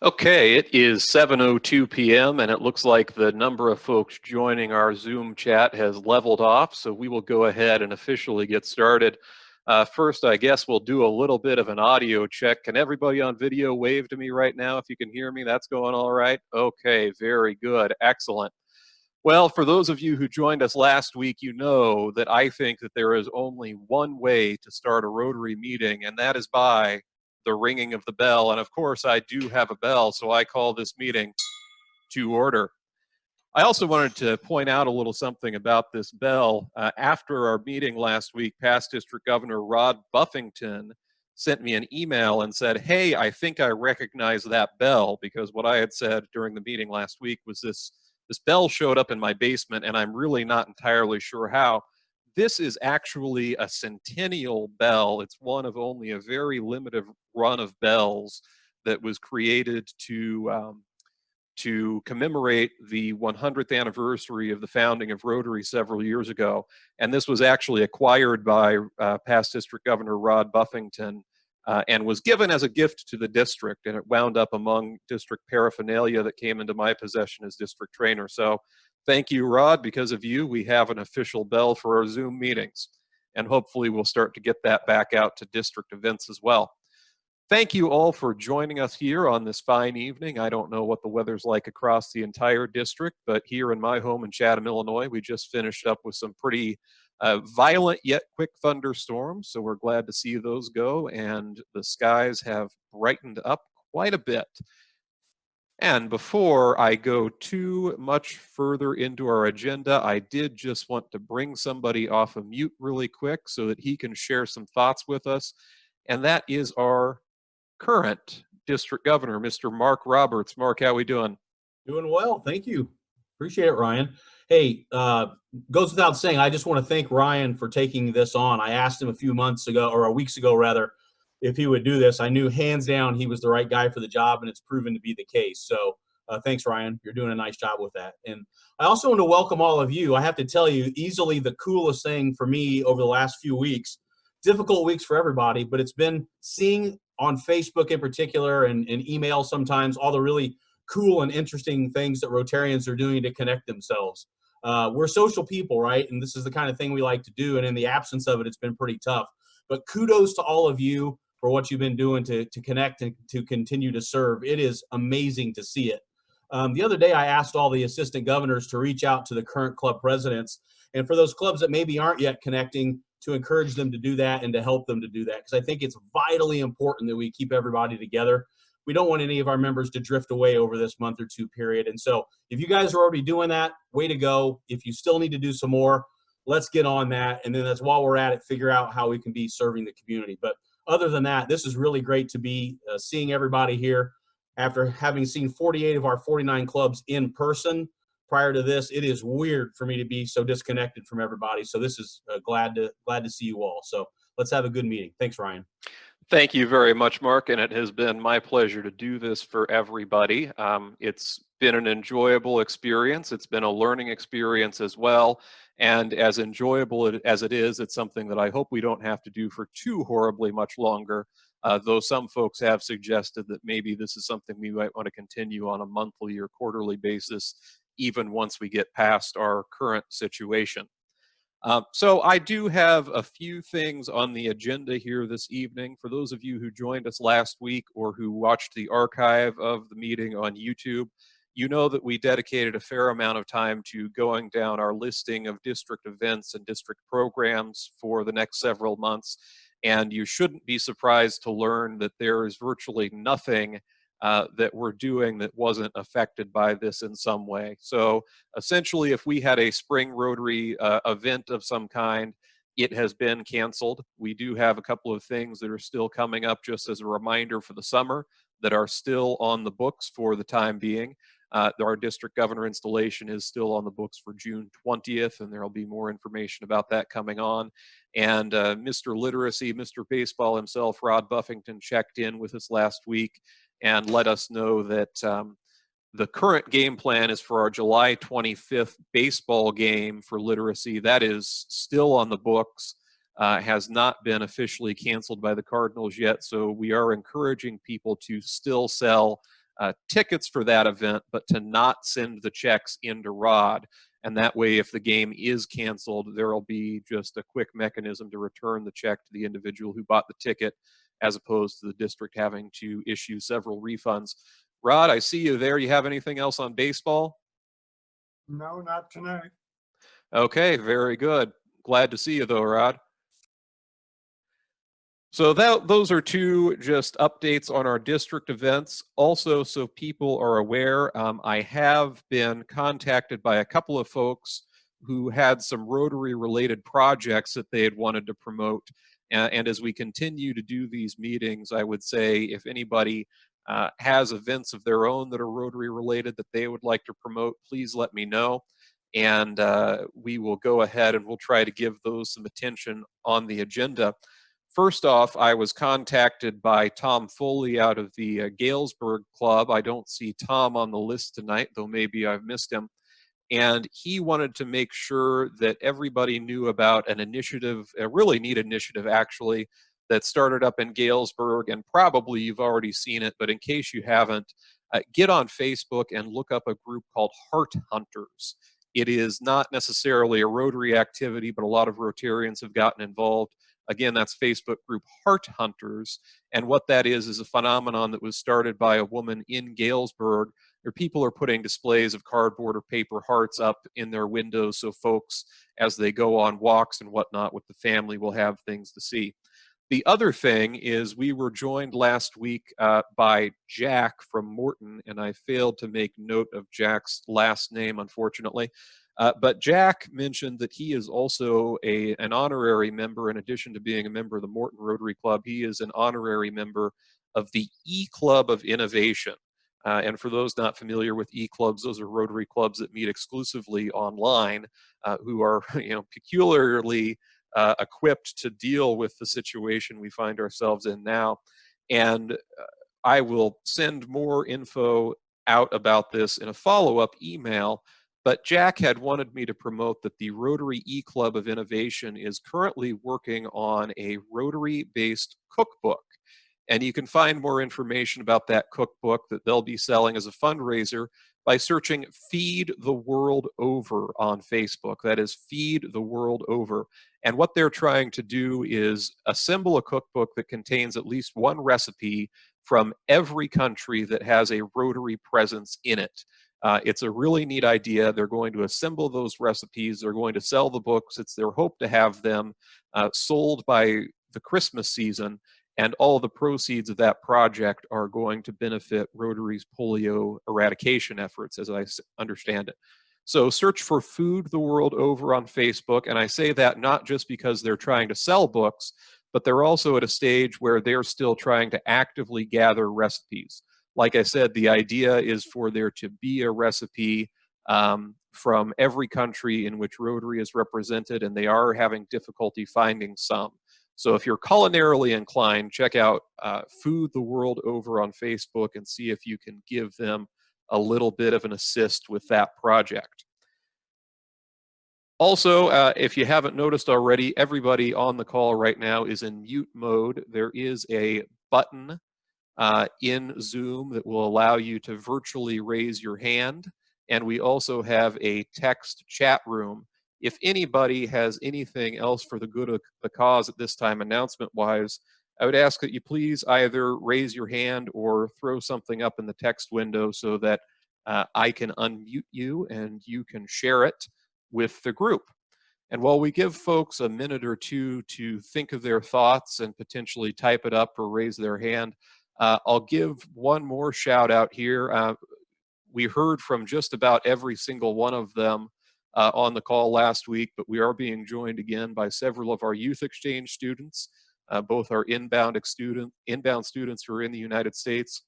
Okay, it is 7:02 p.m. and it looks like the number of folks joining our Zoom chat has leveled off, so we will go ahead and officially get started. First, I guess we'll do a little bit of an audio check. Can everybody on video wave to me right now if you can hear me? That's going all right? Okay, very good. Excellent. Well, for those of you who joined us last week, you know that I think that there is only one way to start a Rotary meeting, and that is by the ringing of the bell. And of course, I do have a bell, so I call this meeting to order. I also wanted to point out a little something about this bell. After our meeting last week, past District Governor Rod Buffington sent me an email and said, "Hey, I think I recognize that bell," because what I had said during the meeting last week was this bell showed up in my basement, and I'm really not entirely sure how. This is actually a centennial bell. It's one of only a very limited run of bells that was created to commemorate the 100th anniversary of the founding of Rotary several years ago. And this was actually acquired by past District Governor Rod Buffington and was given as a gift to the district. And it wound up among district paraphernalia that came into my possession as district trainer. So thank you, Rod. Because of you, we have an official bell for our Zoom meetings. And hopefully we'll start to get that back out to district events as well. Thank you all for joining us here on this fine evening. I don't know what the weather's like across the entire district, but here in my home in Chatham, Illinois, we just finished up with some pretty violent yet quick thunderstorms. So we're glad to see those go, and the skies have brightened up quite a bit. And before I go too much further into our agenda, I did just want to bring somebody off of mute really quick so that he can share some thoughts with us. And that is our current district governor, Mr. Mark Roberts. Mark, how we doing? Doing well, thank you. Appreciate it, Ryan. Hey, goes without saying, I just want to thank Ryan for taking this on. I asked him a few months ago, or weeks ago rather, if he would do this. I knew hands down he was the right guy for the job, and it's proven to be the case. So thanks, Ryan. You're doing a nice job with that. And I also want to welcome all of you. I have to tell you, easily the coolest thing for me over the last few weeks, difficult weeks for everybody, but it's been seeing on Facebook in particular and email sometimes all the really cool and interesting things that Rotarians are doing to connect themselves. We're social people, right? And this is the kind of thing we like to do. And in the absence of it, it's been pretty tough. But kudos to all of you for what you've been doing to connect and to continue to serve. It is amazing to see it. The other day, I asked all the assistant governors to reach out to the current club presidents. And for those clubs that maybe aren't yet connecting, to encourage them to do that and to help them to do that. Because I think it's vitally important that we keep everybody together. We don't want any of our members to drift away over this month or two period. And so if you guys are already doing that, way to go. If you still need to do some more, let's get on that. And then that's while we're at it, figure out how we can be serving the community. But other than that, this is really great to be seeing everybody here. After having seen 48 of our 49 clubs in person prior to this, it is weird for me to be so disconnected from everybody. So this is glad to see you all. So let's have a good meeting. Thanks, Ryan. Thank you very much, Mark, and it has been my pleasure to do this for everybody. It's been an enjoyable experience. It's been a learning experience as well. And as enjoyable as it is, it's something that I hope we don't have to do for too horribly much longer, though some folks have suggested that maybe this is something we might want to continue on a monthly or quarterly basis, even once we get past our current situation. So I do have a few things on the agenda here this evening. For those of you who joined us last week or who watched the archive of the meeting on YouTube, you know that we dedicated a fair amount of time to going down our listing of district events and district programs for the next several months. And you shouldn't be surprised to learn that there is virtually nothing that we're doing that wasn't affected by this in some way. So essentially, if we had a spring Rotary event of some kind, it has been canceled. We do have a couple of things that are still coming up just as a reminder for the summer that are still on the books for the time being. Our district governor installation is still on the books for June 20th, and there'll be more information about that coming on. And Mr. Literacy, Mr. Baseball himself, Rod Buffington, checked in with us last week and let us know that the current game plan is for our July 25th baseball game for literacy. That is still on the books, has not been officially canceled by the Cardinals yet. So we are encouraging people to still sell tickets for that event, but to not send the checks into Rod. And that way, if the game is canceled, there will be just a quick mechanism to return the check to the individual who bought the ticket, as opposed to the district having to issue several refunds. Rod, I see you there. You have anything else on baseball? No, not tonight. Okay, very good. Glad to see you though, Rod. So those are two just updates on our district events. Also, so people are aware, I have been contacted by a couple of folks who had some Rotary related projects that they had wanted to promote. And as we continue to do these meetings, I would say if anybody has events of their own that are Rotary related that they would like to promote, please let me know. And we will go ahead and we'll try to give those some attention on the agenda. First off, I was contacted by Tom Foley out of the Galesburg Club. I don't see Tom on the list tonight, though maybe I've missed him. And he wanted to make sure that everybody knew about an initiative, a really neat initiative actually, that started up in Galesburg, and probably you've already seen it, but in case you haven't, get on Facebook and look up a group called Heart Hunters. It is not necessarily a Rotary activity, but a lot of Rotarians have gotten involved. Again, that's Facebook group Heart Hunters. And what that is a phenomenon that was started by a woman in Galesburg, where people are putting displays of cardboard or paper hearts up in their windows so folks, as they go on walks and whatnot with the family, will have things to see. The other thing is we were joined last week by Jack from Morton, and I failed to make note of Jack's last name, unfortunately. But Jack mentioned that he is also an honorary member. In addition to being a member of the Morton Rotary Club, he is an honorary member of the E-Club of Innovation. And for those not familiar with E-Clubs, those are Rotary clubs that meet exclusively online, who are peculiarly equipped to deal with the situation we find ourselves in now. And I will send more info out about this in a follow-up email. But Jack had wanted me to promote that the Rotary E-Club of Innovation is currently working on a Rotary-based cookbook. And you can find more information about that cookbook that they'll be selling as a fundraiser by searching Feed the World Over on Facebook. That is Feed the World Over. And what they're trying to do is assemble a cookbook that contains at least one recipe from every country that has a Rotary presence in it. It's a really neat idea. They're going to assemble those recipes. They're going to sell the books. It's their hope to have them sold by the Christmas season. And all the proceeds of that project are going to benefit Rotary's polio eradication efforts, as I understand it. So search for Food the World Over on Facebook. And I say that not just because they're trying to sell books, but they're also at a stage where they're still trying to actively gather recipes. Like I said, the idea is for there to be a recipe from every country in which Rotary is represented, and they are having difficulty finding some. So if you're culinarily inclined, check out Food the World Over on Facebook and see if you can give them a little bit of an assist with that project. Also, if you haven't noticed already, everybody on the call right now is in mute mode. There is a button in Zoom that will allow you to virtually raise your hand. And we also have a text chat room. If anybody has anything else for the good of the cause at this time, announcement-wise, I would ask that you please either raise your hand or throw something up in the text window so that I can unmute you and you can share it with the group. And while we give folks a minute or two to think of their thoughts and potentially type it up or raise their hand, I'll give one more shout out here. We heard from just about every single one of them on the call last week, but we are being joined again by several of our youth exchange students, both our inbound students who are in the United States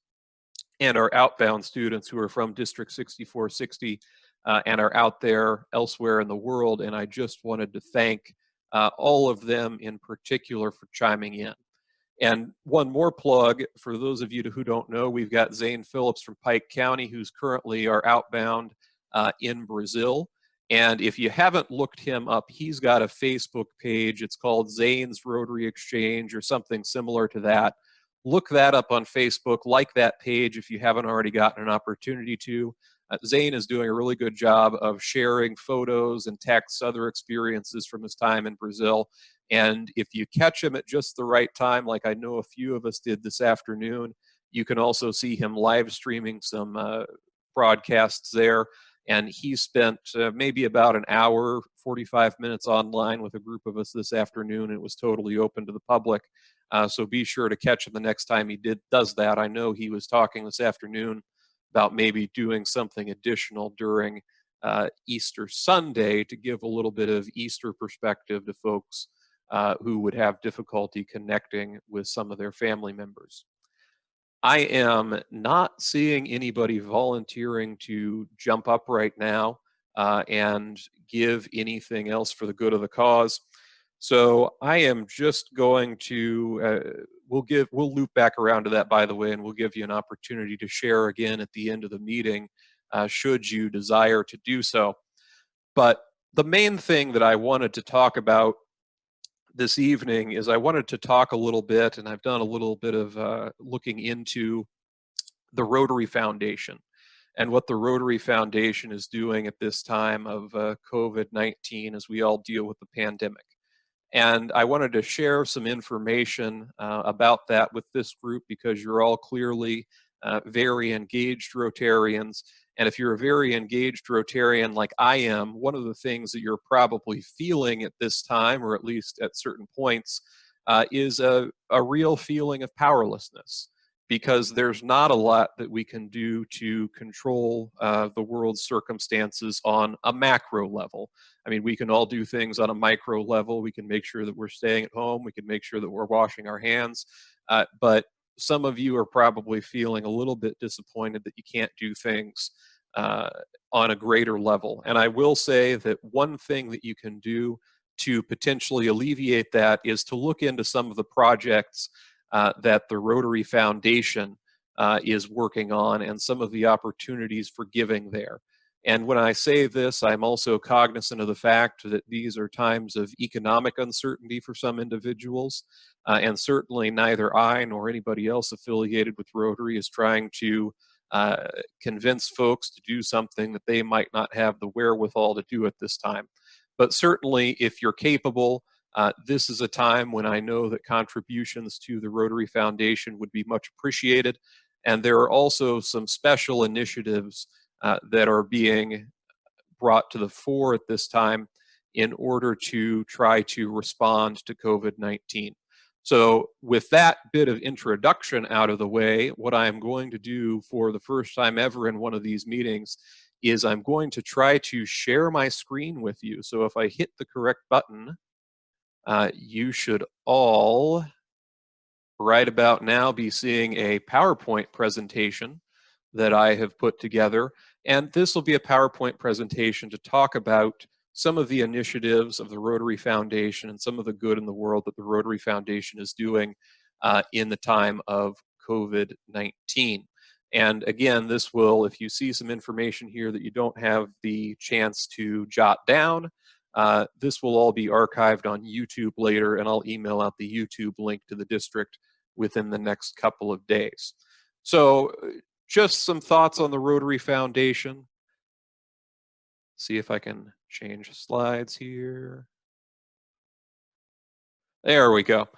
and our outbound students who are from District 6460 and are out there elsewhere in the world. And I just wanted to thank all of them in particular for chiming in. And one more plug, for those of you who don't know, we've got Zane Phillips from Pike County, who's currently our outbound in Brazil. And if you haven't looked him up, he's got a Facebook page. It's called Zane's Rotary Exchange or something similar to that. look that up on Facebook, like that page if you haven't already gotten an opportunity to. Zane is doing a really good job of sharing photos and texts, other experiences from his time in Brazil. And if you catch him at just the right time, like I know a few of us did this afternoon, you can also see him live streaming some broadcasts there. And he spent maybe about an hour, 45 minutes online with a group of us this afternoon. It was totally open to the public. So be sure to catch him the next time he does that. I know he was talking this afternoon about maybe doing something additional during Easter Sunday to give a little bit of Easter perspective to folks who would have difficulty connecting with some of their family members. I am not seeing anybody volunteering to jump up right now and give anything else for the good of the cause. So I am just going to, we'll loop back around to that, by the way, and we'll give you an opportunity to share again at the end of the meeting, should you desire to do so. But the main thing that I wanted to talk about this evening is I wanted to talk a little bit, and I've done a little bit of looking into the Rotary Foundation and what the Rotary Foundation is doing at this time of COVID-19 as we all deal with the pandemic. And I wanted to share some information about that with this group because you're all clearly very engaged Rotarians. And if you're a very engaged Rotarian like I am, one of the things that you're probably feeling at this time, or at least at certain points, is a real feeling of powerlessness, because there's not a lot that we can do to control the world's circumstances on a macro level. I mean, we can all do things on a micro level. We can make sure that we're staying at home. We can make sure that we're washing our hands. But some of you are probably feeling a little bit disappointed that you can't do things on a greater level. And I will say that one thing that you can do to potentially alleviate that is to look into some of the projects that the Rotary Foundation is working on and some of the opportunities for giving there. And when I say this, I'm also cognizant of the fact that these are times of economic uncertainty for some individuals. And certainly neither I nor anybody else affiliated with Rotary is trying to convince folks to do something that they might not have the wherewithal to do at this time. But certainly if you're capable, this is a time when I know that contributions to the Rotary Foundation would be much appreciated. And there are also some special initiatives that are being brought to the fore at this time in order to try to respond to COVID-19. So with that bit of introduction out of the way, what I'm going to do for the first time ever in one of these meetings is I'm going to try to share my screen with you. So if I hit the correct button, you should all right about now be seeing a PowerPoint presentation that I have put together. And this will be a PowerPoint presentation to talk about some of the initiatives of the Rotary Foundation and some of the good in the world that the Rotary Foundation is doing in the time of COVID-19. And again, this will, if you see some information here that you don't have the chance to jot down, this will all be archived on YouTube later, and I'll email out the YouTube link to the district within the next couple of days. So just some thoughts on the Rotary Foundation. See if I can change slides here. There we go.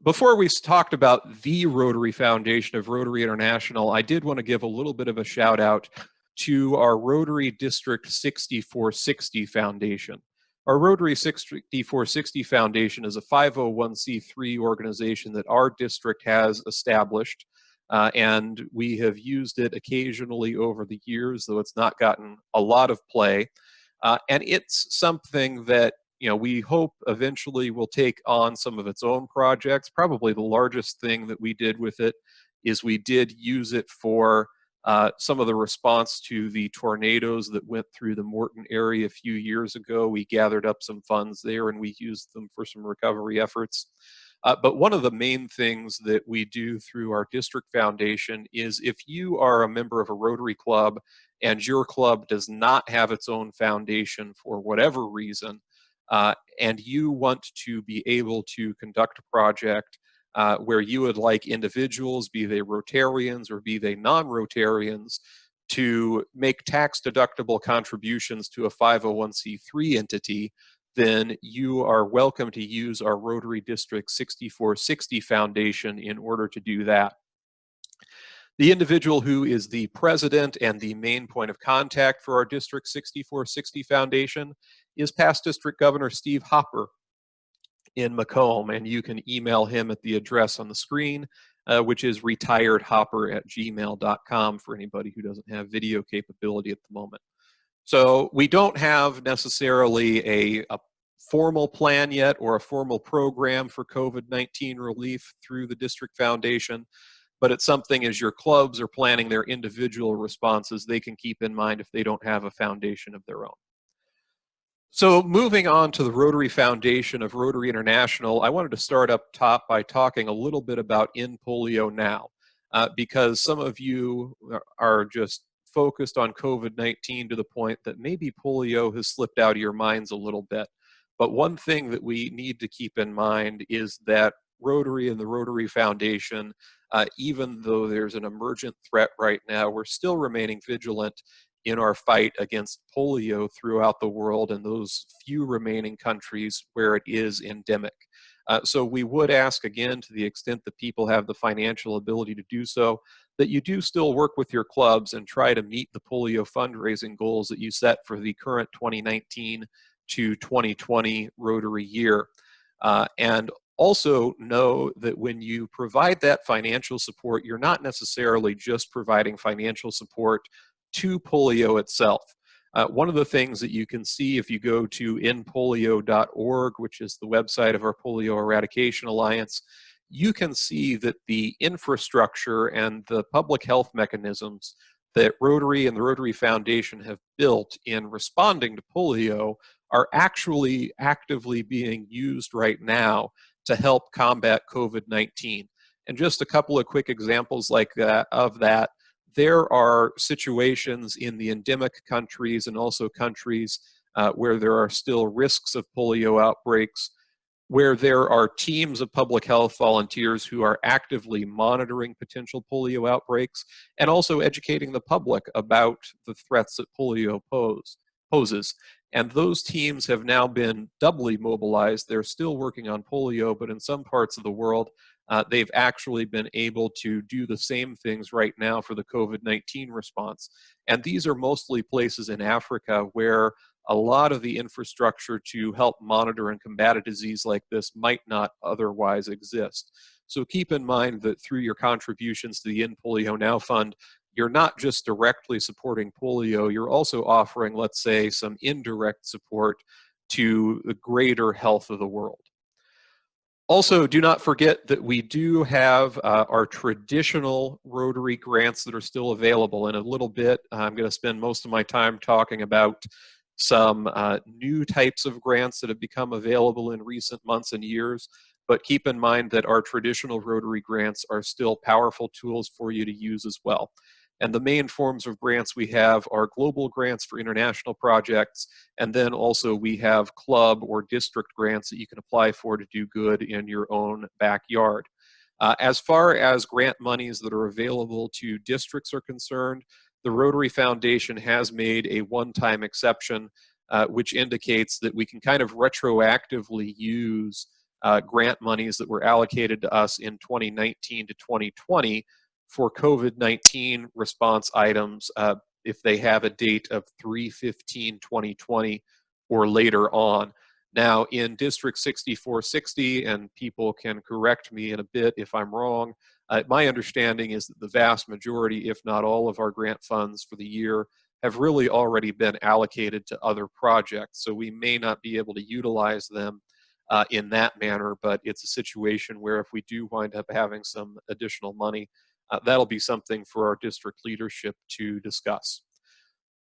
Before we talked about the Rotary Foundation of Rotary International, I did want to give a little bit of a shout out to our Rotary District 6460 Foundation. Our Rotary 6460 Foundation is a 501c3 organization that our district has established, and we have used it occasionally over the years, though it's not gotten a lot of play. And it's something that we hope eventually will take on some of its own projects. Probably the largest thing that we did with it is we did use it for some of the response to the tornadoes that went through the Morton area a few years ago. We gathered up some funds there and we used them for some recovery efforts. But one of the main things that we do through our district foundation is if you are a member of a Rotary Club and your club does not have its own foundation for whatever reason, and you want to be able to conduct a project where you would like individuals, be they Rotarians or be they non-Rotarians, to make tax-deductible contributions to a 501c3 entity, then you are welcome to use our Rotary District 6460 Foundation in order to do that. The individual who is the president and the main point of contact for our District 6460 Foundation is past District Governor Steve Hopper in Macomb, and you can email him at the address on the screen, which is retiredhopper@gmail.com for anybody who doesn't have video capability at the moment. So we don't have necessarily a formal plan yet or a formal program for COVID-19 relief through the District Foundation, but it's something as your clubs are planning their individual responses, they can keep in mind if they don't have a foundation of their own. So moving on to the Rotary Foundation of Rotary International, I wanted to start up top by talking a little bit about In Polio Now, because some of you are just focused on COVID-19 to the point that maybe polio has slipped out of your minds a little bit. But one thing that we need to keep in mind is that Rotary and the Rotary Foundation, even though there's an emergent threat right now, we're still remaining vigilant in our fight against polio throughout the world and those few remaining countries where it is endemic. So we would ask again, to the extent that people have the financial ability to do so, that you do still work with your clubs and try to meet the polio fundraising goals that you set for the current 2019 to 2020 Rotary year. And also know that when you provide that financial support, you're not necessarily just providing financial support to polio itself. One of the things that you can see if you go to inpolio.org, which is the website of our Polio Eradication Alliance, you can see that the infrastructure and the public health mechanisms that Rotary and the Rotary Foundation have built in responding to polio are actually actively being used right now to help combat COVID-19. And just a couple of quick examples like that of that. There are situations in the endemic countries and also countries where there are still risks of polio outbreaks, where there are teams of public health volunteers who are actively monitoring potential polio outbreaks and also educating the public about the threats that polio poses. And those teams have now been doubly mobilized. They're still working on polio, but in some parts of the world, they've actually been able to do the same things right now for the COVID-19 response. And these are mostly places in Africa where a lot of the infrastructure to help monitor and combat a disease like this might not otherwise exist. So keep in mind that through your contributions to the In Polio Now Fund, you're not just directly supporting polio, you're also offering, let's say, some indirect support to the greater health of the world. Also, do not forget that we do have our traditional Rotary grants that are still available. In a little bit, I'm going to spend most of my time talking about some new types of grants that have become available in recent months and years. But keep in mind that our traditional Rotary grants are still powerful tools for you to use as well. And the main forms of grants we have are global grants for international projects, and then also we have club or district grants that you can apply for to do good in your own backyard. As far as grant monies that are available to districts are concerned, the Rotary Foundation has made a one-time exception, which indicates that we can kind of retroactively use grant monies that were allocated to us in 2019 to 2020 for COVID-19 response items if they have a date of 3/15/2020 or later on. Now, in District 6460, and people can correct me in a bit if I'm wrong, my understanding is that the vast majority, if not all of our grant funds for the year have really already been allocated to other projects. So we may not be able to utilize them in that manner, but it's a situation where if we do wind up having some additional money, that'll be something for our district leadership to discuss.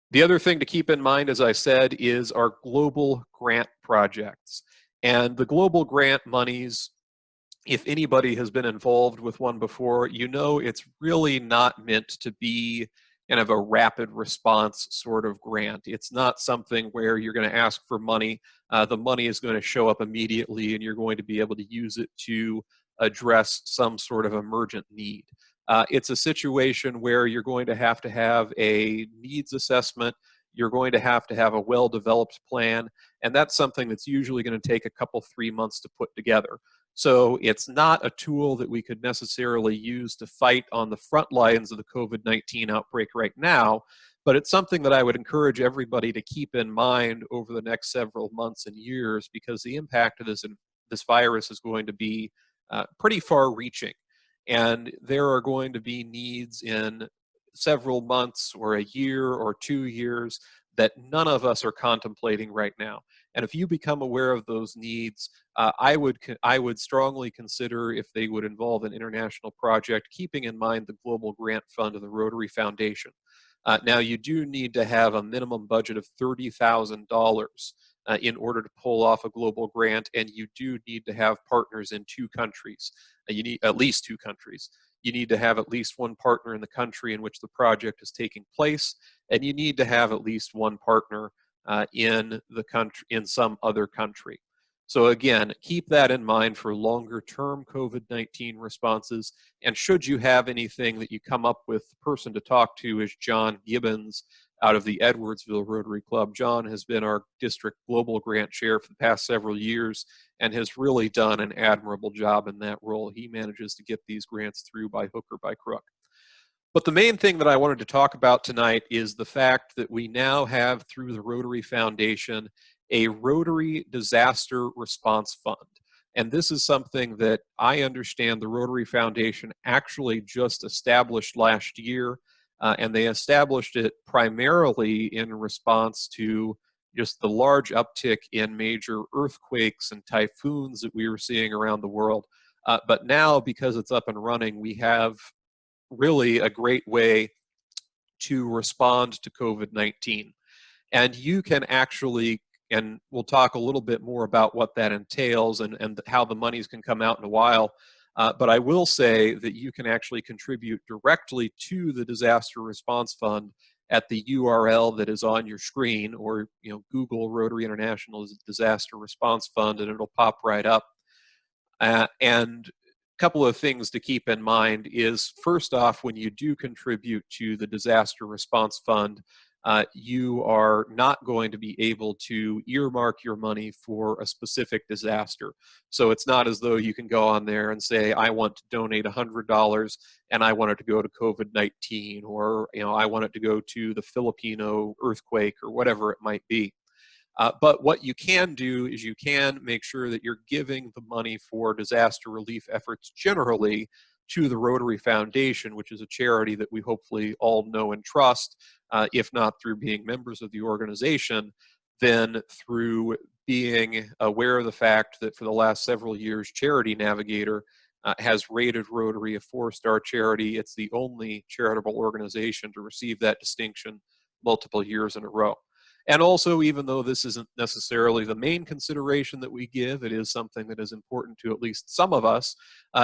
The other thing to keep in mind, as I said, is our global grant projects. And the global grant monies, if anybody has been involved with one before, you know it's really not meant to be kind of a rapid response sort of grant. It's not something where you're going to ask for money. The money is going to show up immediately and you're going to be able to use it to address some sort of emergent need. It's a situation where you're going to have a needs assessment, you're going to have a well-developed plan, and that's something that's usually going to take a couple, 3 months to put together. So it's not a tool that we could necessarily use to fight on the front lines of the COVID-19 outbreak right now, but it's something that I would encourage everybody to keep in mind over the next several months and years, because the impact of this virus is going to be pretty far-reaching. And there are going to be needs in several months or a year or 2 years that none of us are contemplating right now. And if you become aware of those needs, I would strongly consider, if they would involve an international project, keeping in mind the Global Grant Fund of the Rotary Foundation. Now, you do need to have a minimum budget of $30,000 in order to pull off a global grant, and you do need to have partners in 2 countries. You need at least 2 countries. You need to have at least one partner in the country in which the project is taking place, and you need to have at least one partner in some other country. So again, keep that in mind for longer-term COVID-19 responses. And should you have anything that you come up with, the person to talk to is John Gibbons out of the Edwardsville Rotary Club. John has been our district global grant chair for the past several years and has really done an admirable job in that role. He manages to get these grants through by hook or by crook. But the main thing that I wanted to talk about tonight is the fact that we now have, through the Rotary Foundation, a Rotary Disaster Response Fund. And this is something that I understand the Rotary Foundation actually just established last year, and they established it primarily in response to just the large uptick in major earthquakes and typhoons that we were seeing around the world. But now, because it's up and running, we have really a great way to respond to COVID-19. And you can actually, and we'll talk a little bit more about what that entails and how the monies can come out in a while, but I will say that you can actually contribute directly to the Disaster Response Fund at the URL that is on your screen, or Google Rotary International Disaster Response Fund and it'll pop right up. And a couple of things to keep in mind is, first off, when you do contribute to the Disaster Response Fund, you are not going to be able to earmark your money for a specific disaster. So it's not as though you can go on there and say, I want to donate $100 and I want it to go to COVID-19, or I want it to go to the Filipino earthquake, or whatever it might be. But what you can do is you can make sure that you're giving the money for disaster relief efforts generally to the Rotary Foundation, which is a charity that we hopefully all know and trust, if not through being members of the organization, then through being aware of the fact that for the last several years, Charity Navigator has rated Rotary a 4-star charity. It's the only charitable organization to receive that distinction multiple years in a row. And also, even though this isn't necessarily the main consideration that we give, it is something that is important to at least some of us.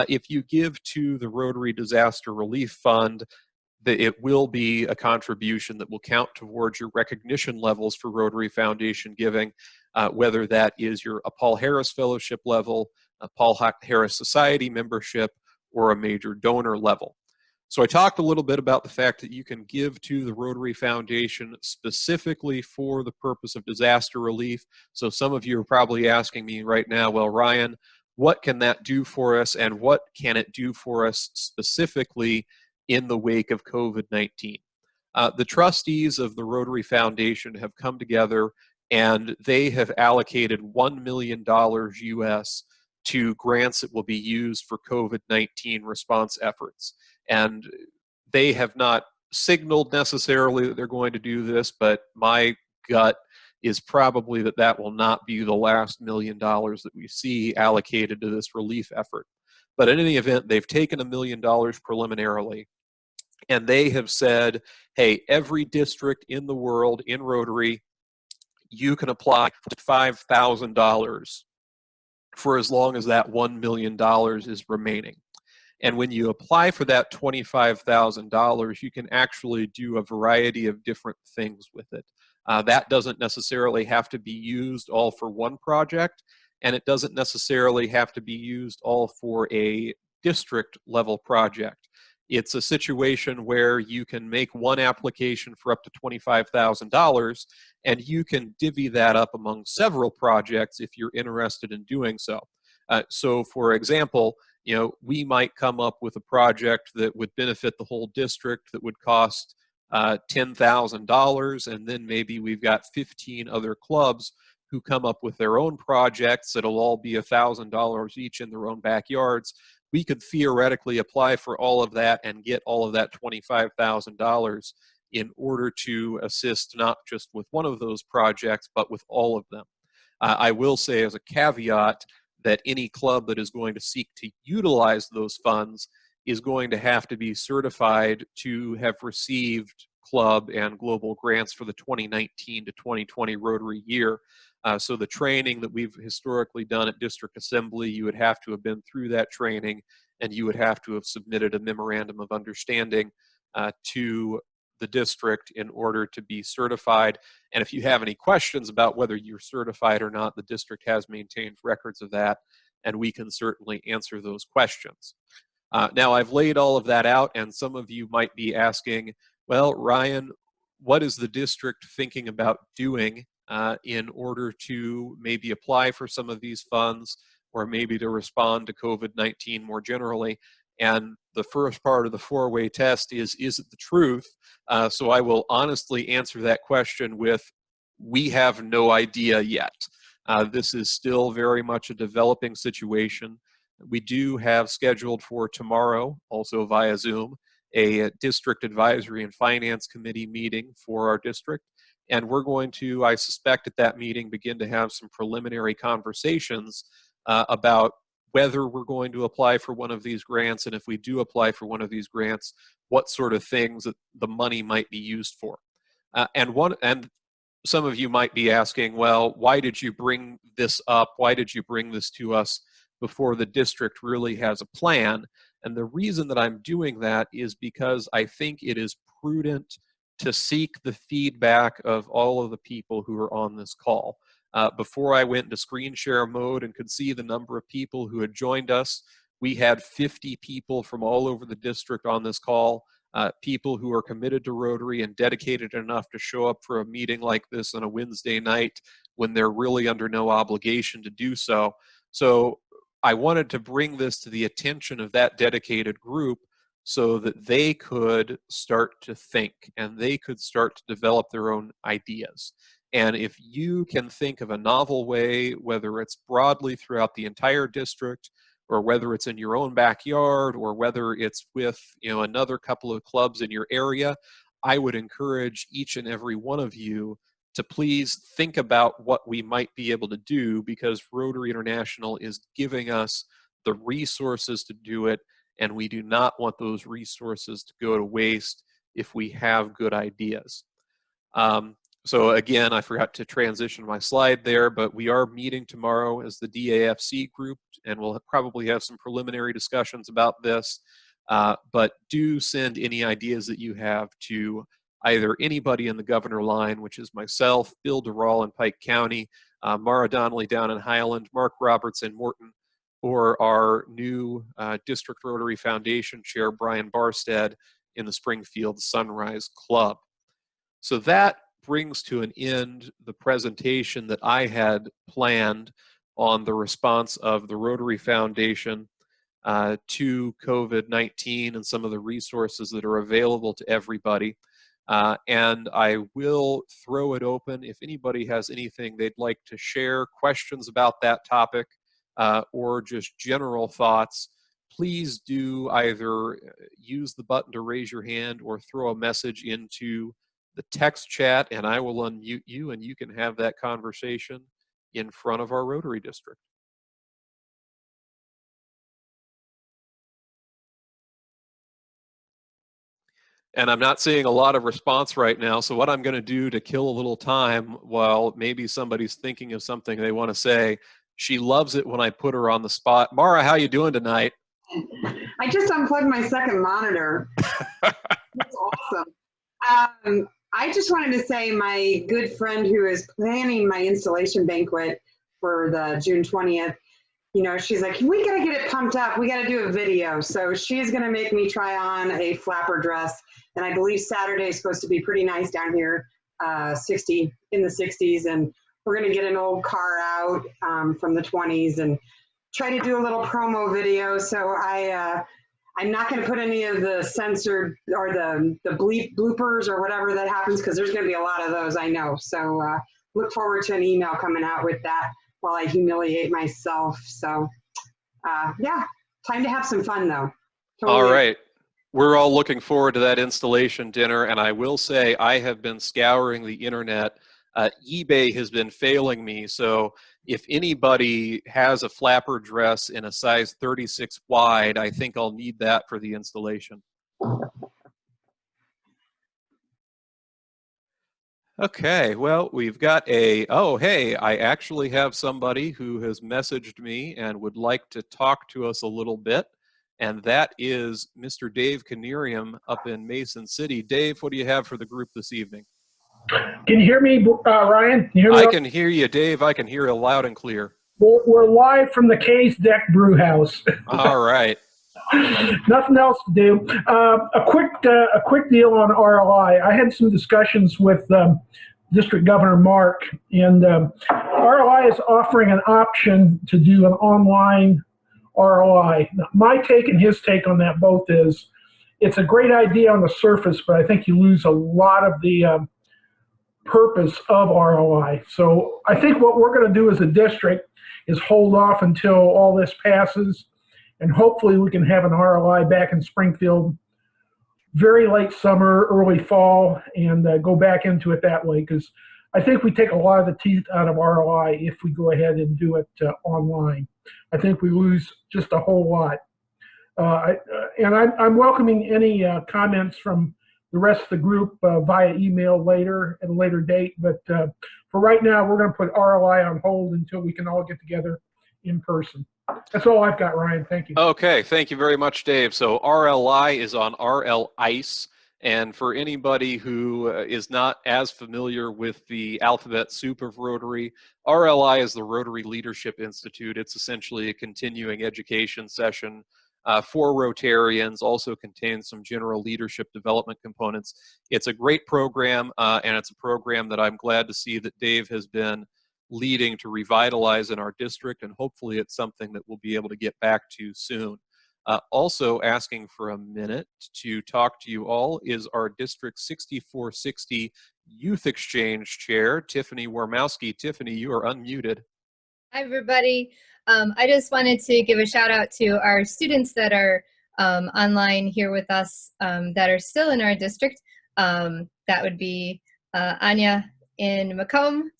If you give to the Rotary Disaster Relief Fund, it will be a contribution that will count towards your recognition levels for Rotary Foundation giving, whether that is a Paul Harris Fellowship level, a Paul Harris Society membership, or a major donor level. So I talked a little bit about the fact that you can give to the Rotary Foundation specifically for the purpose of disaster relief. So some of you are probably asking me right now, well, Ryan, what can that do for us, and what can it do for us specifically in the wake of COVID-19? The trustees of the Rotary Foundation have come together and they have allocated $1 million US to grants that will be used for COVID-19 response efforts. And they have not signaled necessarily that they're going to do this, but my gut is probably that will not be the last $1 million that we see allocated to this relief effort. But in any event, they've taken $1 million preliminarily, and they have said, hey, every district in the world in Rotary, you can apply for $5,000 for as long as that $1 million is remaining. And when you apply for that $25,000, you can actually do a variety of different things with it. That doesn't necessarily have to be used all for one project. and it doesn't necessarily have to be used all for a district level project. It's a situation where you can make one application for up to $25,000, and you can divvy that up among several projects if you're interested in doing so. So for example, we might come up with a project that would benefit the whole district that would cost $10,000, and then maybe we've got 15 other clubs who come up with their own projects that'll all be $1,000 each in their own backyards. We could theoretically apply for all of that and get all of that $25,000 in order to assist not just with one of those projects, but with all of them. I will say as a caveat that any club that is going to seek to utilize those funds is going to have to be certified to have received club and global grants for the 2019 to 2020 Rotary year. So the training that we've historically done at District Assembly, you would have to have been through that training, and you would have to have submitted a memorandum of understanding to the district in order to be certified. And if you have any questions about whether you're certified or not, the district has maintained records of that, and we can certainly answer those questions. Now, I've laid all of that out, and some of you might be asking, well, Ryan, what is the district thinking about doing in order to maybe apply for some of these funds, or maybe to respond to COVID-19 more generally? And the first part of the four-way test is it the truth? So I will honestly answer that question with, we have no idea yet. This is still very much a developing situation. We do have scheduled for tomorrow, also via Zoom, a district advisory and finance committee meeting for our district. And we're going to, I suspect at that meeting, begin to have some preliminary conversations about whether we're going to apply for one of these grants, and if we do apply for one of these grants, what sort of things that the money might be used for. And some of you might be asking, well, why did you bring this up? Why did you bring this to us before the district really has a plan? And the reason that I'm doing that is because I think it is prudent to seek the feedback of all of the people who are on this call. Before I went into screen share mode and could see the number of people who had joined us, we had 50 people from all over the district on this call, people who are committed to Rotary and dedicated enough to show up for a meeting like this on a Wednesday night when they're really under no obligation to do so. So I wanted to bring this to the attention of that dedicated group so that they could start to think and they could start to develop their own ideas. And if you can think of a novel way, whether it's broadly throughout the entire district, or whether it's in your own backyard, or whether it's with another couple of clubs in your area, I would encourage each and every one of you to please think about what we might be able to do, because Rotary International is giving us the resources to do it, and we do not want those resources to go to waste if we have good ideas. So again, I forgot to transition my slide there, but we are meeting tomorrow as the DAFC group, and we'll probably have some preliminary discussions about this. But do send any ideas that you have to either anybody in the governor line, which is myself, Bill Durrall in Pike County, Mara Donnelly down in Highland, Mark Roberts in Morton, or our new District Rotary Foundation Chair, Brian Barstead, in the Springfield Sunrise Club. So that brings to an end the presentation that I had planned on the response of the Rotary Foundation to COVID-19 and some of the resources that are available to everybody. And I will throw it open if anybody has anything they'd like to share, questions about that topic, or just general thoughts. Please do either use the button to raise your hand or throw a message into the text chat, and I will unmute you, and you can have that conversation in front of our Rotary District. And I'm not seeing a lot of response right now, so what I'm going to do to kill a little time while maybe somebody's thinking of something they want to say, she loves it when I put her on the spot. Mara, how you doing tonight? I just unplugged my second monitor. That's awesome. I just wanted to say my good friend who is planning my installation banquet for the June 20th, you know, she's like, we gotta get it pumped up. We gotta do a video. So she's gonna make me try on a flapper dress. And I believe Saturday is supposed to be pretty nice down here, 60 in the 60s. And we're gonna get an old car out from the 20s and try to do a little promo video. So I'm not going to put any of the censored or the bleep bloopers or whatever that happens, because there's going to be a lot of those, I know. So look forward to an email coming out with that while I humiliate myself. So yeah, time to have some fun though. All Totally. right. We're all looking forward to that installation dinner. And I will say, I have been scouring the internet. eBay has been failing me. So if anybody has a flapper dress in a size 36 wide, I think I'll need that for the installation. Okay, well, we've got oh, hey, I actually have somebody who has messaged me and would like to talk to us a little bit. And that is Mr. Dave Canerium up in Mason City. Dave, what do you have for the group this evening? Can you hear me, Ryan? Can you hear me? I can hear you, Dave. I can hear you loud and clear. We're live from the K's Deck Brew House. All right. Nothing else to do. A quick deal on RLI. I had some discussions with District Governor Mark, and RLI is offering an option to do an online RLI. Now, my take and his take on that both is it's a great idea on the surface, but I think you lose a lot of the purpose of ROI. So I think what we're going to do as a district is hold off until all this passes, and hopefully we can have an ROI back in Springfield very late summer, early fall, and go back into it that way, because I think we take a lot of the teeth out of ROI if we go ahead and do it online. I think we lose just a whole lot. I'm welcoming any comments from the rest of the group via email later at a later date. But for right now, we're going to put ROI on hold until we can all get together in person. That's all I've got, Ryan. Thank you. Okay, thank you very much, Dave. So RLI is on RL ICE. And for anybody who is not as familiar with the alphabet soup of Rotary, RLI is the Rotary Leadership Institute. It's essentially a continuing education session for Rotarians, also contains some general leadership development components. It's a great program, and it's a program that I'm glad to see that Dave has been leading to revitalize in our district, and hopefully it's something that we'll be able to get back to soon. Also asking for a minute to talk to you all is our District 6460 Youth Exchange Chair, Tiffany Wormowski. Tiffany, you are unmuted. Hi, everybody. I just wanted to give a shout out to our students that are online here with us that are still in our district. That would be Anya in Macomb,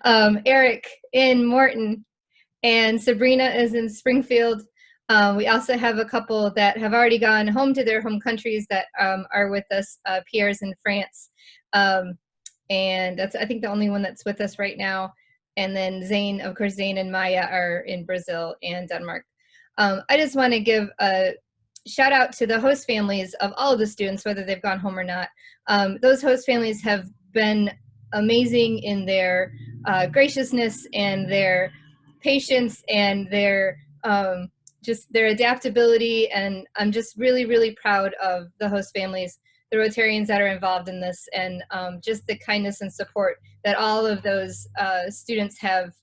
Eric in Morton, and Sabrina is in Springfield. We also have a couple that have already gone home to their home countries that are with us. Pierre's in France, and that's, I think, the only one that's with us right now. And then Zane, of course, Zane and Maya are in Brazil and Denmark. I just want to give a shout out to the host families of all of the students, whether they've gone home or not. Those host families have been amazing in their graciousness and their patience and their just their adaptability, and I'm just really, really proud of the host families, the Rotarians that are involved in this, and just the kindness and support that all of those students have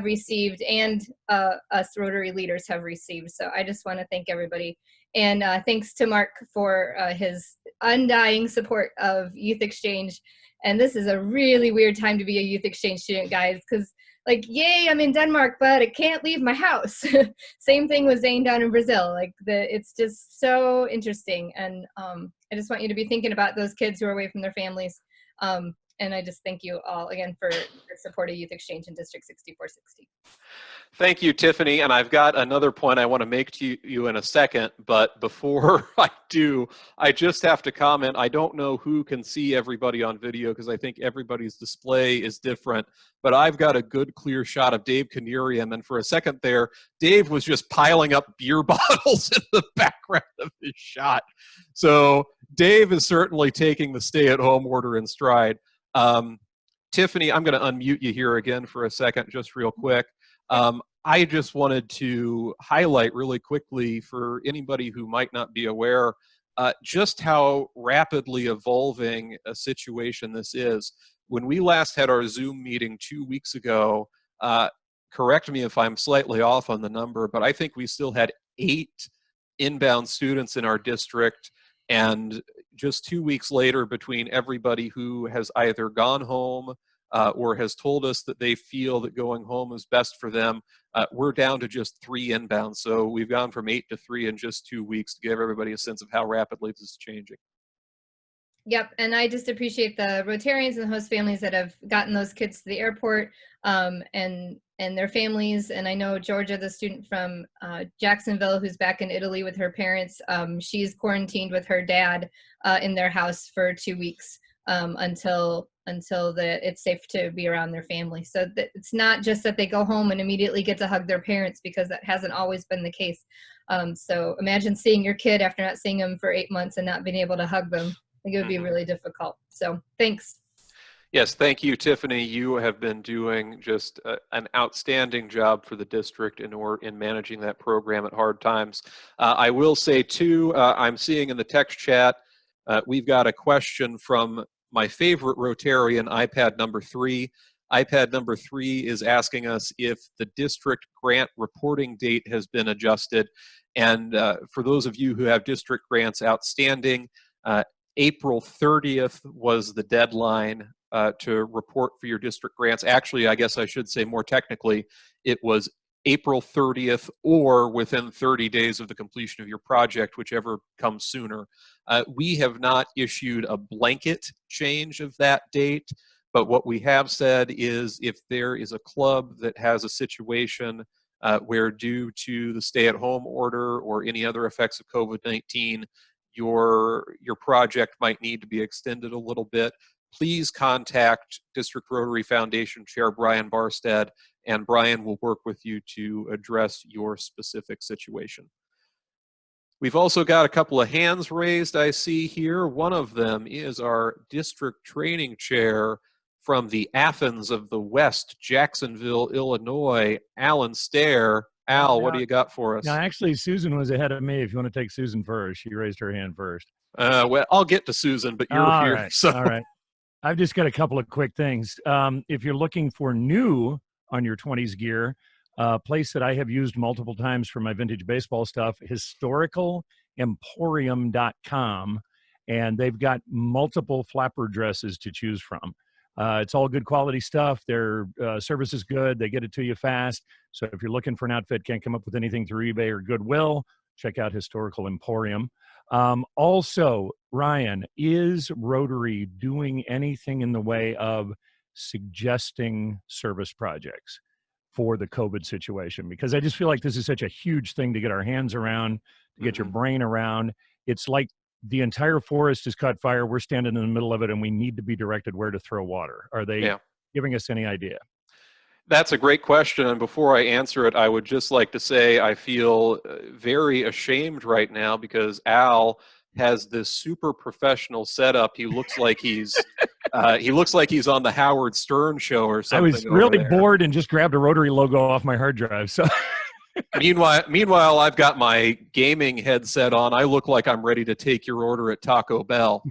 received, and us Rotary leaders have received. So I just want to thank everybody, and thanks to Mark for his undying support of Youth Exchange. And this is a really weird time to be a Youth Exchange student, guys, because like, yay, I'm in Denmark, but I can't leave my house. Same thing with Zane down in Brazil. Like, it's just so interesting. And I just want you to be thinking about those kids who are away from their families. And I just thank you all again for your support of Youth Exchange in District 6460. Thank you, Tiffany. And I've got another point I want to make to you in a second, but before I do, I just have to comment. I don't know who can see everybody on video because I think everybody's display is different, but I've got a good clear shot of Dave Canerium, and for a second there, Dave was just piling up beer bottles in the background of his shot. So Dave is certainly taking the stay-at-home order in stride. Tiffany, I'm going to unmute you here again for a second, just real quick. I just wanted to highlight really quickly for anybody who might not be aware just how rapidly evolving a situation this is. When we last had our Zoom meeting 2 weeks ago, correct me if I'm slightly off on the number, but I think we still had 8 inbound students in our district. And just 2 weeks later, between everybody who has either gone home or has told us that they feel that going home is best for them, we're down to just 3 inbound. So we've gone from 8 to 3 in just 2 weeks to give everybody a sense of how rapidly this is changing. Yep, and I just appreciate the Rotarians and host families that have gotten those kids to the airport, and their families. And I know Georgia, the student from Jacksonville, who's back in Italy with her parents, she's quarantined with her dad in their house for 2 weeks until it's safe to be around their family. So it's not just that they go home and immediately get to hug their parents, because that hasn't always been the case. So imagine seeing your kid after not seeing them for 8 months and not being able to hug them. I think it would be really difficult. So thanks. Yes, thank you, Tiffany. You have been doing just an outstanding job for the district in managing that program at hard times. I will say too, I'm seeing in the text chat, we've got a question from my favorite Rotarian, iPad number 3. iPad number 3 is asking us if the district grant reporting date has been adjusted. And for those of you who have district grants outstanding, April 30th was the deadline to report for your district grants. Actually, I guess I should say more technically, it was April 30th or within 30 days of the completion of your project, whichever comes sooner. We have not issued a blanket change of that date, but what we have said is if there is a club that has a situation where due to the stay-at-home order or any other effects of COVID-19, your project might need to be extended a little bit, please contact District Rotary Foundation Chair Brian Barstead, and Brian will work with you to address your specific situation. We've also got a couple of hands raised I see here. One of them is our district training chair from the Athens of the West, Jacksonville, Illinois, Alan Stair. Al, what do you got for us? Now, actually, Susan was ahead of me. If you want to take Susan first, she raised her hand first. Well, I'll get to Susan, but you're all here. Right, so. All right. I've just got a couple of quick things. If you're looking for new on your 20s gear, a place that I have used multiple times for my vintage baseball stuff, historicalemporium.com, and they've got multiple flapper dresses to choose from. It's all good quality stuff. Their service is good. They get it to you fast. So if you're looking for an outfit, can't come up with anything through eBay or Goodwill, check out Historical Emporium. Also, Ryan, is Rotary doing anything in the way of suggesting service projects for the COVID situation? Because I just feel like this is such a huge thing to get our hands around, to get your brain around. It's like the entire forest has caught fire. We're standing in the middle of it, and we need to be directed where to throw water. Are they giving us any idea? That's a great question. And before I answer it, I would just like to say I feel very ashamed right now because Al has this super professional setup. He looks like he's on the Howard Stern show or something. I was really bored and just grabbed a Rotary logo off my hard drive. So meanwhile, I've got my gaming headset on. I look like I'm ready to take your order at Taco Bell.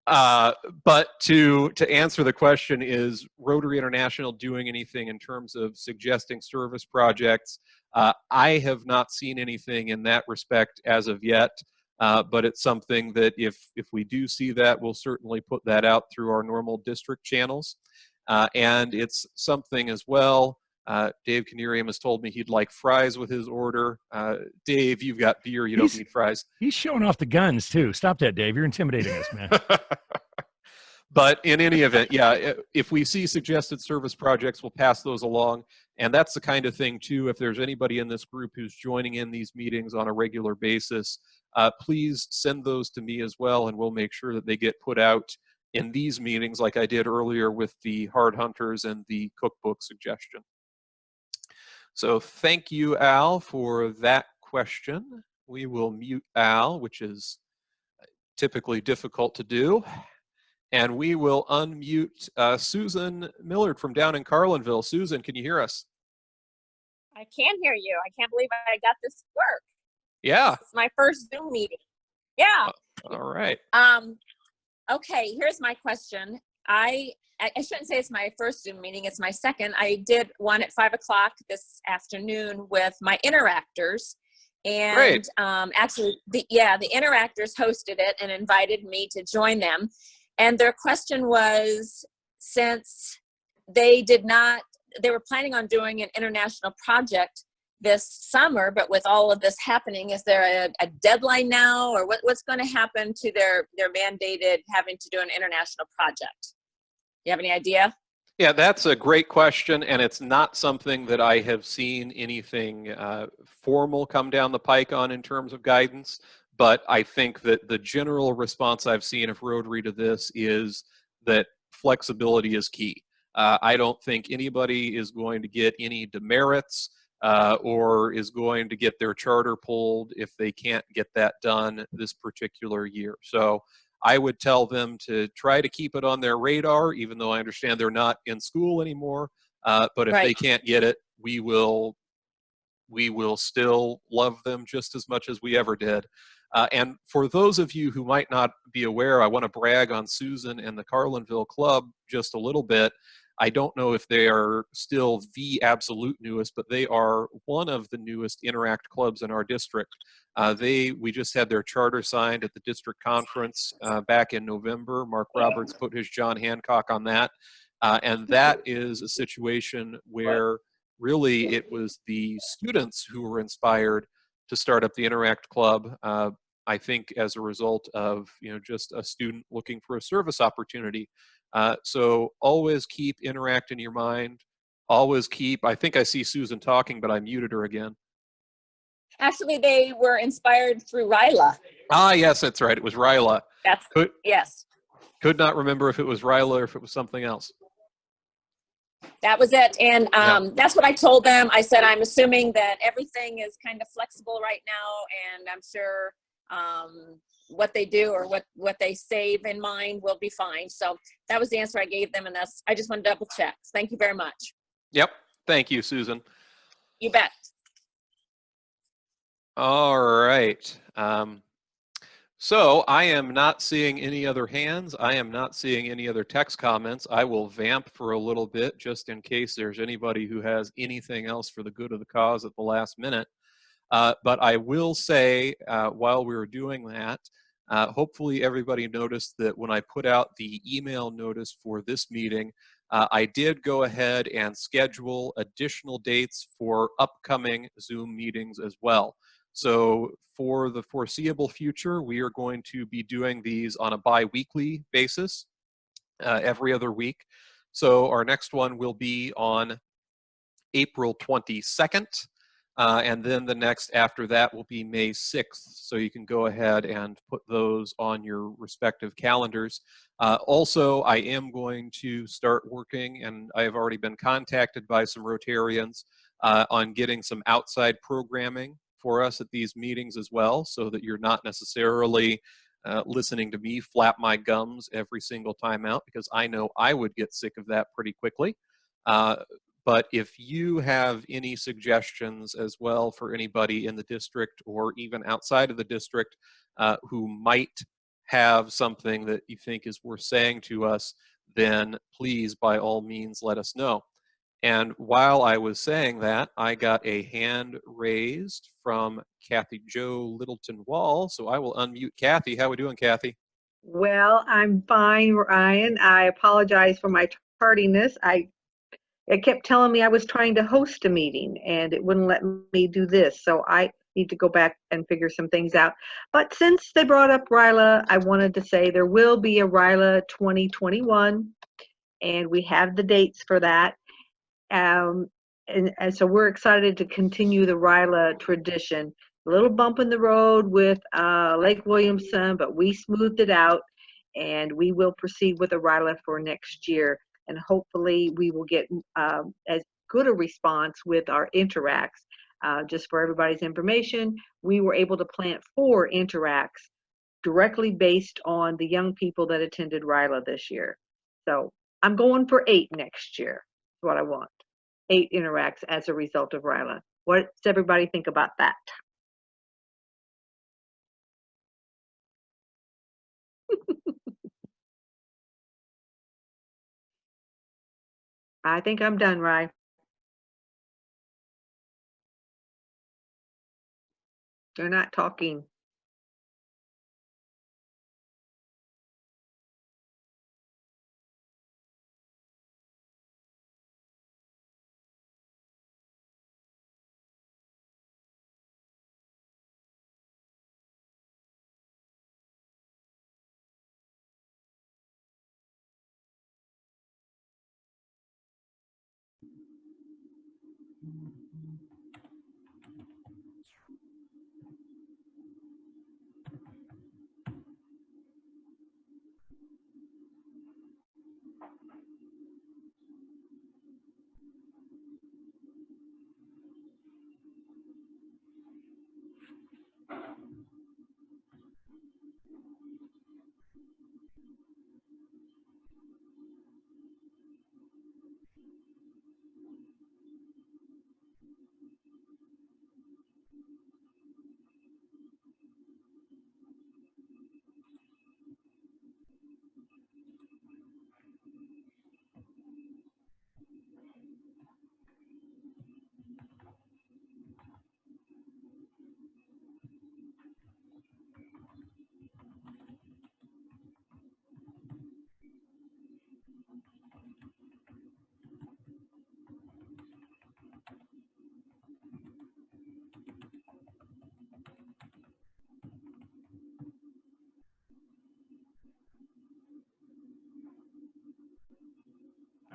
But to answer the question, is Rotary International doing anything in terms of suggesting service projects? I have not seen anything in that respect as of yet, but it's something that if we do see that, we'll certainly put that out through our normal district channels. And it's something as well. Dave Canerium has told me he'd like fries with his order. Dave, you've got beer. You don't need fries. He's showing off the guns, too. Stop that, Dave. You're intimidating us, man. But in any event, yeah, if we see suggested service projects, we'll pass those along. And that's the kind of thing, too, if there's anybody in this group who's joining in these meetings on a regular basis, please send those to me as well, and we'll make sure that they get put out in these meetings like I did earlier with the Hard Hunters and the cookbook suggestion. So thank you, Al, for that question. We will mute Al, which is typically difficult to do. And we will unmute Susan Millard from down in Carlinville. Susan, can you hear us? I can hear you. I can't believe I got this to work. Yeah. It's my first Zoom meeting. Yeah. All right. Okay, here's my question. I shouldn't say it's my first Zoom meeting, it's my second. I did one at 5 o'clock this afternoon with my interactors. And Great. actually, the interactors hosted it and invited me to join them. And their question was, since they were planning on doing an international project this summer, but with all of this happening, is there a deadline now, or what's going to happen to their mandated having to do an international project? You have any idea? Yeah, that's a great question, and it's not something that I have seen anything formal come down the pike on in terms of guidance, but I think that the general response I've seen of Rotary to this is that flexibility is key. I don't think anybody is going to get any demerits or is going to get their charter pulled if they can't get that done this particular year. So I would tell them to try to keep it on their radar, even though I understand they're not in school anymore. But if Right. they can't get it, we will still love them just as much as we ever did. And for those of you who might not be aware, I want to brag on Susan and the Carlinville Club just a little bit. I don't know if they are still the absolute newest, but they are one of the newest Interact clubs in our district. We just had their charter signed at the district conference back in November. Mark Roberts put his John Hancock on that. And that is a situation where really it was the students who were inspired to start up the Interact Club. I think as a result of just a student looking for a service opportunity. So always keep Interact in your mind. Always keep, I think I see Susan talking, but I muted her again. Actually, they were inspired through RILA. Ah, yes, that's right. It was RILA. Yes. Could not remember if it was RILA or if it was something else. That was it. And Yeah. that's what I told them. I said, I'm assuming that everything is kind of flexible right now, and I'm sure what they do or what they save in mind will be fine. So that was the answer I gave them, and I just want to double check. Thank you very much. Yep. Thank you, Susan. You bet. All right. So I am not seeing any other hands. I am not seeing any other text comments. I will vamp for a little bit just in case there's anybody who has anything else for the good of the cause at the last minute. But I will say, while we were doing that, hopefully everybody noticed that when I put out the email notice for this meeting, I did go ahead and schedule additional dates for upcoming Zoom meetings as well. So for the foreseeable future, we are going to be doing these on a bi-weekly basis, every other week. So our next one will be on April 22nd. And then the next after that will be May 6th. So you can go ahead and put those on your respective calendars. Also, I am going to start working, and I have already been contacted by some Rotarians on getting some outside programming for us at these meetings as well, so that you're not necessarily listening to me flap my gums every single time out, because I know I would get sick of that pretty quickly. But if you have any suggestions as well for anybody in the district or even outside of the district who might have something that you think is worth saying to us, then please, by all means, let us know. And while I was saying that, I got a hand raised from Kathy Jo Littleton Wall. So I will unmute Kathy. How are we doing, Kathy? Well, I'm fine, Ryan. I apologize for my tardiness. It kept telling me I was trying to host a meeting and it wouldn't let me do this. So I need to go back and figure some things out. But since they brought up RILA, I wanted to say there will be a RILA 2021 and we have the dates for that. And so we're excited to continue the RILA tradition. A little bump in the road with Lake Williamson, but we smoothed it out and we will proceed with a RILA for next year. And hopefully we will get as good a response with our interacts. Just for everybody's information, we were able to plant 4 interacts directly based on the young people that attended RILA this year. So I'm going for 8 next year. That's what I want. 8 interacts as a result of RILA. What does everybody think about that? I think I'm done, Rye. They're not talking.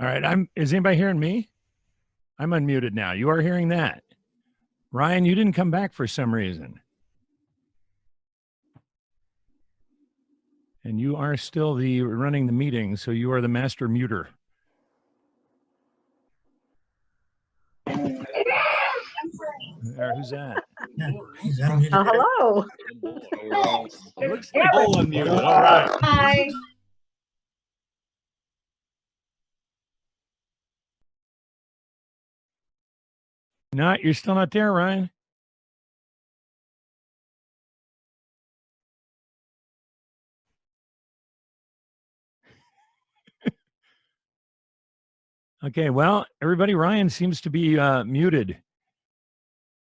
All right. Is anybody hearing me? I'm unmuted now. You are hearing that. Ryan, you didn't come back for some reason. And you are still running the meeting, so you are the master muter. There, who's that? Hello. Looks like All unmuted. All right. Hi. you're still not there, Ryan. Okay, well, everybody, Ryan seems to be muted.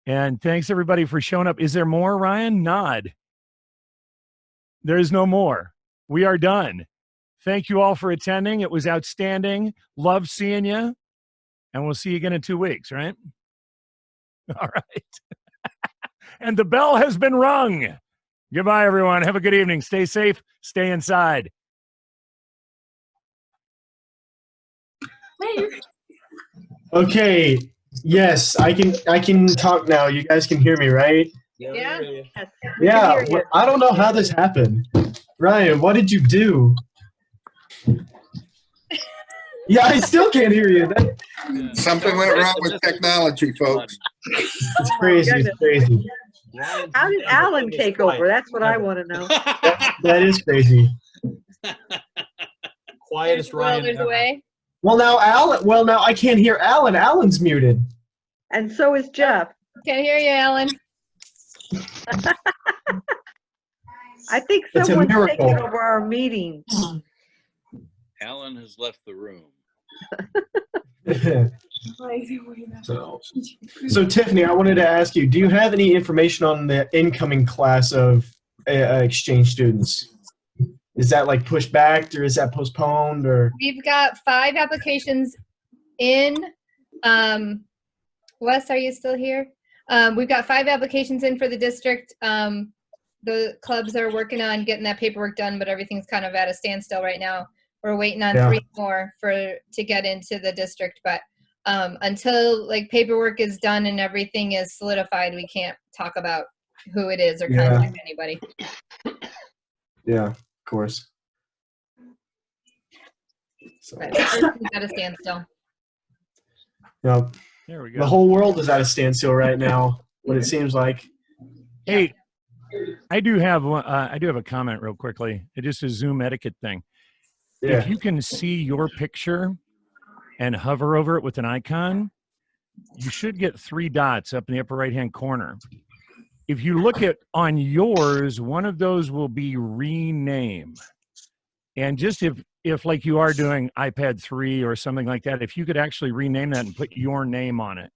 And thanks everybody for showing up. Is there more, Ryan? Nod. There is no more. We are done. Thank you all for attending. It was outstanding. Love seeing you. And we'll see you again in 2 weeks, right? All right. And the bell has been rung. Goodbye, everyone. Have a good evening. Stay safe. Stay inside. Okay. Yes, I can talk now. You guys can hear me, right? Yeah. Yeah. hear you. Well, I don't know how this happened. Ryan, what did you do? Yeah, I still can't hear you. Something went wrong with technology, folks. It's crazy. It's crazy. How did Alan take over? That's what I want to know. That is crazy. Quietest Ryan There's a ever. way. Well, now I can't hear Alan. Alan's muted. And so is Jeff. Can't hear you, Alan. I think It's a someone's miracle. taking over our meeting. Alan has left the room. So Tiffany, I wanted to ask you, do you have any information on the incoming class of exchange students? Is that like pushed back, or is that postponed, or? We've got 5 applications in. Wes, are you still here? We've got 5 applications in for the district. The clubs are working on getting that paperwork done, but everything's kind of at a standstill right now. We're waiting on 3 more to get into the district, but until like paperwork is done and everything is solidified, we can't talk about who it is or contact anybody. Yeah, of course. So, But everything's at a standstill. yeah, There we go. the whole world is at a standstill right now, what it seems like. Hey, I do have a comment real quickly. It just a Zoom etiquette thing. Yeah. If you can see your picture and hover over it with an icon, you should get 3 dots up in the upper right-hand corner. If you look at on yours, one of those will be rename. And just if like you are doing iPad 3 or something like that, if you could actually rename that and put your name on it.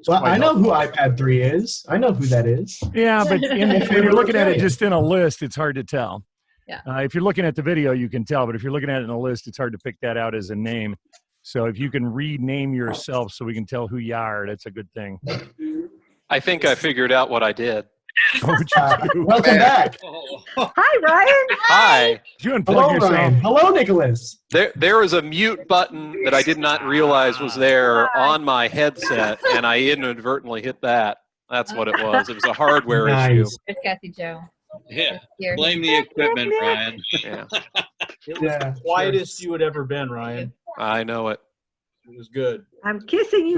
Well, I know who iPad 3 is. I know who that is. Yeah, but when you're looking at it just in a list, it's hard to tell. Yeah. If you're looking at the video, you can tell, but if you're looking at it in a list, it's hard to pick that out as a name. So if you can rename yourself so we can tell who you are, that's a good thing. I think I figured out what I did. Welcome back. Hi, Ryan. Hi. You unplug Hello, yourself. Ryan. Hello, Nicholas. There is a mute button that I did not realize was there on my headset, and I inadvertently hit that. That's what it was. It was a hardware issue. Nice. There's Kathy Joe. Yeah. Here. Blame the equipment, Ryan. Yeah, Yeah. Quietest you had ever been, Ryan. I know it. It was good. I'm kissing you.